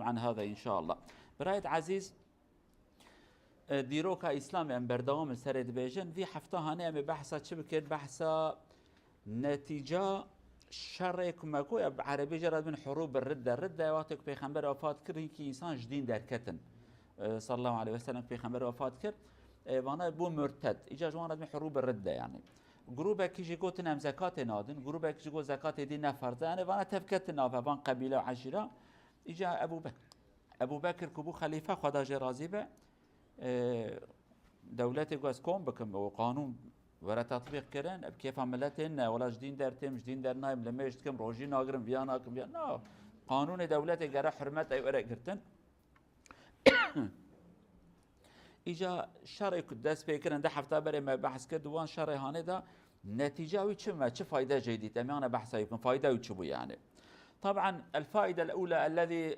عن هذا إن شاء الله. برايت عزيز ديروكا إسلامي أم بردوام سرد بيجن في حفتها هاني أم بحثة شبكة بحثة نتيجة شرك ماكو عربي جرد من حروب الردة وقتك بيخمبر وفات كر هيك إنسان جدين در كتن صلى الله عليه وسلم بيخمبر وفات كر وانا بو مرتد إجا جوانت من حروب الردة يعني جروبك كيجي قوت نم زكاة نادن جروبك كيجي قوت زكاة دي نفرد يعني وانا تفكت نافا وان قبيلة وعشيرة إجا أبو بكر كبو خليفة خدا جرازي به دولتي قاس كوم بكم وقانون ورا تطبيق كرن بكيف عملتين ولا جدين درتم جدين در نايم لما يشتكم روجي ناقرم بياناكم بيان لا قانون دولتي قرا حرمت اي ورق قرتن اجا شرع دست بيكرن ده حفتا بري ما بحث كدوان شرع هاني ده نتيجه وي چه فايده جديده انا بحث يكون فايده وي يعني. طبعا الفائده الاولى الذي